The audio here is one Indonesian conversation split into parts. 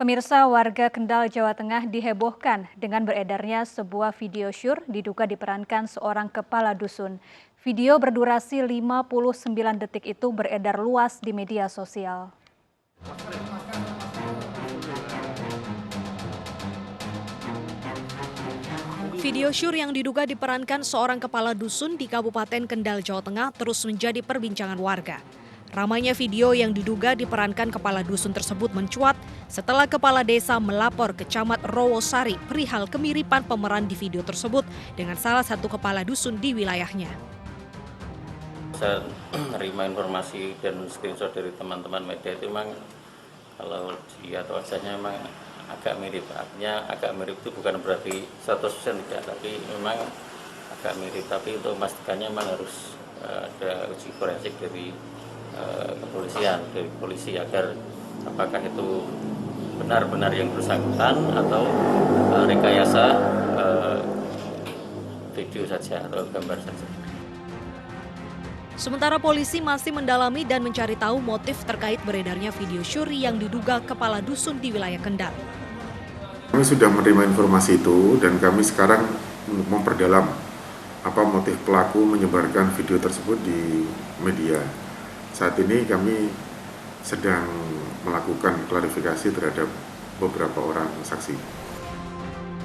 Pemirsa, warga Kendal, Jawa Tengah dihebohkan dengan beredarnya sebuah video syur diduga diperankan seorang kepala dusun. Video berdurasi 59 detik itu beredar luas di media sosial. Video syur yang diduga diperankan seorang kepala dusun di Kabupaten Kendal, Jawa Tengah terus menjadi perbincangan warga. Ramainya video yang diduga diperankan kepala dusun tersebut mencuat setelah kepala desa melapor ke Camat Rowosari perihal kemiripan pemeran di video tersebut dengan salah satu kepala dusun di wilayahnya. Saya menerima informasi dan screenshot dari teman-teman media itu memang kalau dilihat wajahnya memang agak mirip. Artinya agak mirip itu bukan berarti 100% tidak, tapi memang agak mirip. Tapi untuk memastikannya memang harus ada uji forensik dari kepolisian, dari polisi agar apakah itu benar-benar yang bersangkutan atau rekayasa video saja atau gambar saja. Sementara polisi masih mendalami dan mencari tahu motif terkait beredarnya video syuri yang diduga kepala dusun di wilayah Kendal. Kami sudah menerima informasi itu dan kami sekarang memperdalam apa motif pelaku menyebarkan video tersebut di media. Saat ini kami sedang melakukan klarifikasi terhadap beberapa orang saksi.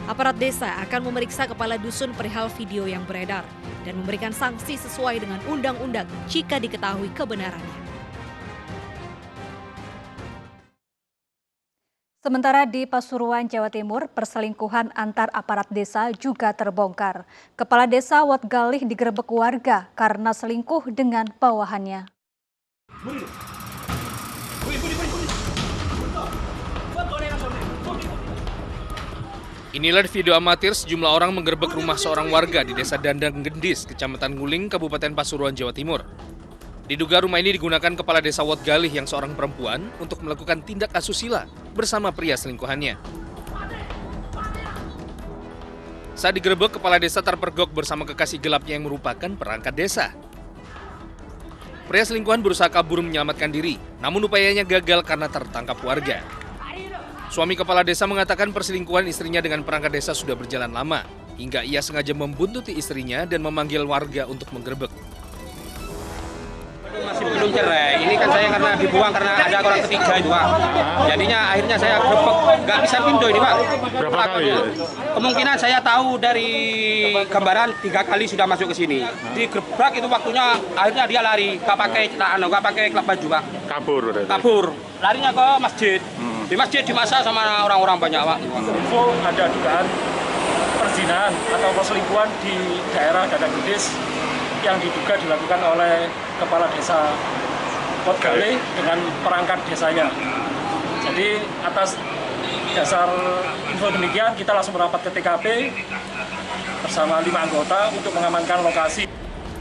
Aparat desa akan memeriksa kepala dusun perihal video yang beredar dan memberikan sanksi sesuai dengan undang-undang jika diketahui kebenarannya. Sementara di Pasuruan, Jawa Timur, perselingkuhan antar aparat desa juga terbongkar. Kepala desa Watgalih digerebek warga karena selingkuh dengan bawahannya. Inilah video amatir sejumlah orang menggerebek rumah seorang warga di Desa Dandang Gendis, Kecamatan Nguling, Kabupaten Pasuruan, Jawa Timur. Diduga rumah ini digunakan kepala desa Watgalih yang seorang perempuan untuk melakukan tindak asusila bersama pria selingkuhannya. Saat digerebek, kepala desa terpergok bersama kekasih gelapnya yang merupakan perangkat desa. Pria selingkuhan berusaha kabur menyelamatkan diri, namun upayanya gagal karena tertangkap warga. Suami kepala desa mengatakan perselingkuhan istrinya dengan perangkat desa sudah berjalan lama, hingga ia sengaja membuntuti istrinya dan memanggil warga untuk menggerebek. Masih belum cerai, ini kan saya karena dibuang karena ada orang ketiga itu Pak. Jadinya akhirnya saya gerebek, nggak bisa pindah ini Pak. Berapa kali ya? Kemungkinan saya tahu dari gambaran 3 kali sudah masuk ke sini. Digerebek itu waktunya akhirnya dia lari, nggak pakai klub baju Pak. Kabur, larinya ke masjid. Di masjid dimasak sama orang-orang banyak Pak. Info ada dugaan perzinahan atau perselingkuhan di daerah Dandang Gendis yang diduga dilakukan oleh kepala desa Watgalih dengan perangkat desanya. Jadi atas dasar info demikian kita langsung merapat ke TKP bersama 5 anggota untuk mengamankan lokasi.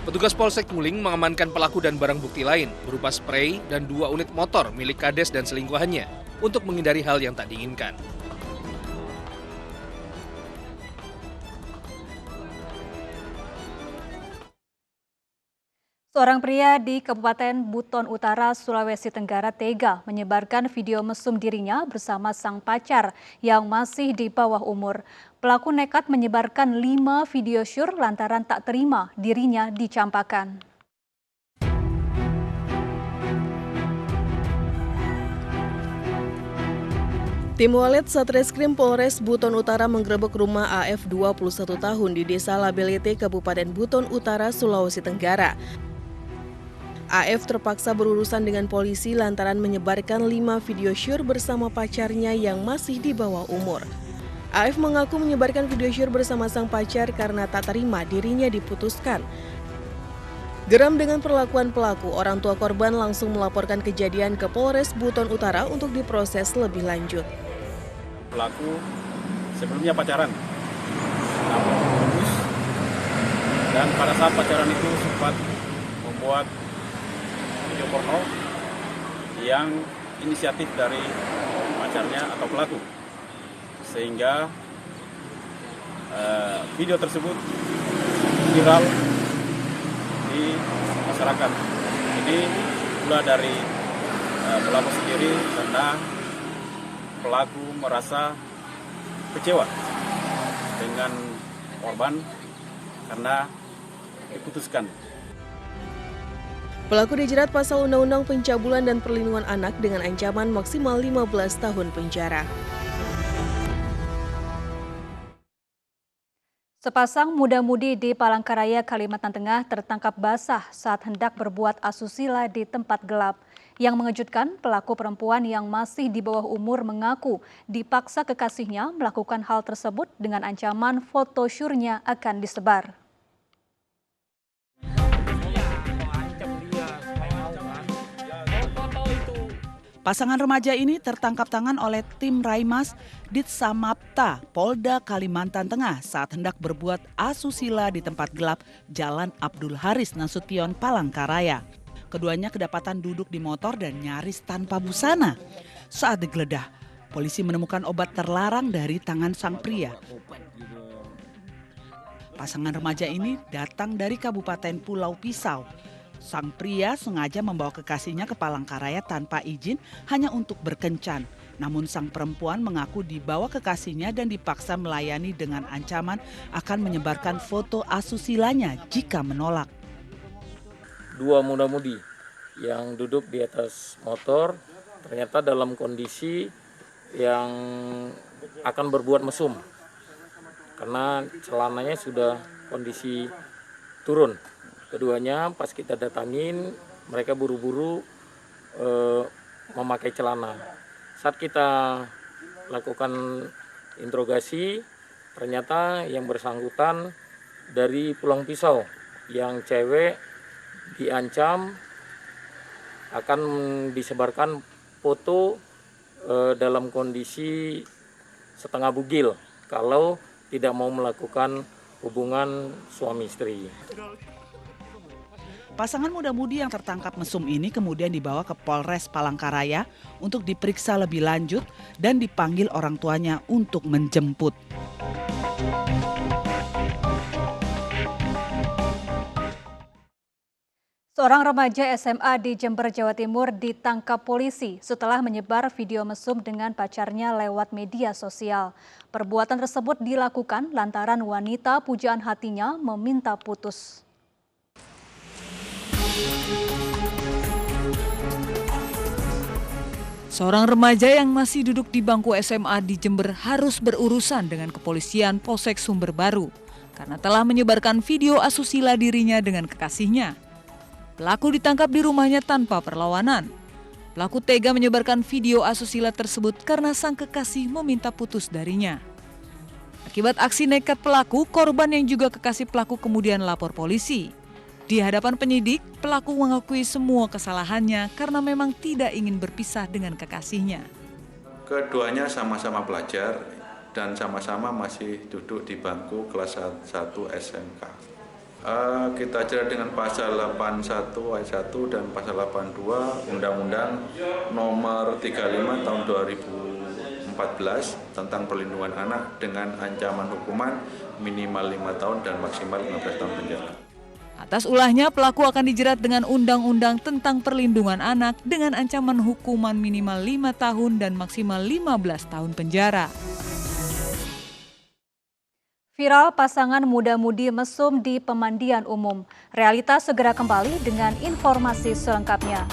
Petugas Polsek Nguling mengamankan pelaku dan barang bukti lain berupa sprei dan 2 unit motor milik kades dan selingkuhannya untuk menghindari hal yang tak diinginkan. Seorang pria di Kabupaten Buton Utara, Sulawesi Tenggara tega menyebarkan video mesum dirinya bersama sang pacar yang masih di bawah umur. Pelaku nekat menyebarkan 5 video syur lantaran tak terima dirinya dicampakan. Tim Walet Satreskrim Polres Buton Utara menggerebek rumah AF 21 tahun di Desa Labelete, Kabupaten Buton Utara, Sulawesi Tenggara. AF terpaksa berurusan dengan polisi lantaran menyebarkan 5 video syur bersama pacarnya yang masih di bawah umur. AF mengaku menyebarkan video syur bersama sang pacar karena tak terima dirinya diputuskan. Geram dengan perlakuan pelaku, orang tua korban langsung melaporkan kejadian ke Polres Buton Utara untuk diproses lebih lanjut. Pelaku sebelumnya pacaran, namun putus, dan pada saat pacaran itu sempat membuat video porno yang inisiatif dari pacarnya atau pelaku, sehingga video tersebut viral di masyarakat. Ini pula dari pelaku sendiri karena pelaku merasa kecewa dengan korban karena diputuskan. Pelaku dijerat pasal Undang-Undang Pencabulan dan Perlindungan Anak dengan ancaman maksimal 15 tahun penjara. Sepasang muda-mudi di Palangkaraya, Kalimantan Tengah tertangkap basah saat hendak berbuat asusila di tempat gelap. Yang mengejutkan, pelaku perempuan yang masih di bawah umur mengaku dipaksa kekasihnya melakukan hal tersebut dengan ancaman foto syurnya akan disebar. Pasangan remaja ini tertangkap tangan oleh tim Raimas Ditsamapta Polda Kalimantan Tengah saat hendak berbuat asusila di tempat gelap Jalan Abdul Haris Nasution, Palangkaraya. Keduanya kedapatan duduk di motor dan nyaris tanpa busana. Saat digeledah, polisi menemukan obat terlarang dari tangan sang pria. Pasangan remaja ini datang dari Kabupaten Pulau Pisau. Sang pria sengaja membawa kekasihnya ke Palangkaraya tanpa izin hanya untuk berkencan. Namun sang perempuan mengaku dibawa kekasihnya dan dipaksa melayani dengan ancaman akan menyebarkan foto asusilanya jika menolak. Dua muda-mudi yang duduk di atas motor ternyata dalam kondisi yang akan berbuat mesum. Karena celananya sudah kondisi turun. Keduanya pas kita datangin mereka buru-buru memakai celana. Saat kita lakukan interogasi ternyata yang bersangkutan dari Pulau Pisau, yang cewek diancam akan disebarkan foto dalam kondisi setengah bugil kalau tidak mau melakukan hubungan suami istri. Pasangan muda-mudi yang tertangkap mesum ini kemudian dibawa ke Polres Palangkaraya untuk diperiksa lebih lanjut dan dipanggil orang tuanya untuk menjemput. Seorang remaja SMA di Jember, Jawa Timur ditangkap polisi setelah menyebar video mesum dengan pacarnya lewat media sosial. Perbuatan tersebut dilakukan lantaran wanita pujaan hatinya meminta putus. Seorang remaja yang masih duduk di bangku SMA di Jember harus berurusan dengan kepolisian Polsek Sumber Baru karena telah menyebarkan video asusila dirinya dengan kekasihnya. Pelaku ditangkap di rumahnya tanpa perlawanan. Pelaku tega menyebarkan video asusila tersebut karena sang kekasih meminta putus darinya. Akibat aksi nekat pelaku, korban yang juga kekasih pelaku kemudian lapor polisi. Di hadapan penyidik, pelaku mengakui semua kesalahannya karena memang tidak ingin berpisah dengan kekasihnya. Keduanya sama-sama pelajar dan sama-sama masih duduk di bangku kelas 1 SMK. Kita jerat dengan pasal 81 ayat 1 dan pasal 82 Undang-Undang Nomor 35 Tahun 2014 tentang perlindungan anak dengan ancaman hukuman minimal 5 tahun dan maksimal 15 tahun penjara. Atas ulahnya, pelaku akan dijerat dengan Undang-Undang tentang Perlindungan Anak dengan ancaman hukuman minimal 5 tahun dan maksimal 15 tahun penjara. Viral pasangan muda-mudi mesum di pemandian umum. Realitas segera kembali dengan informasi selengkapnya.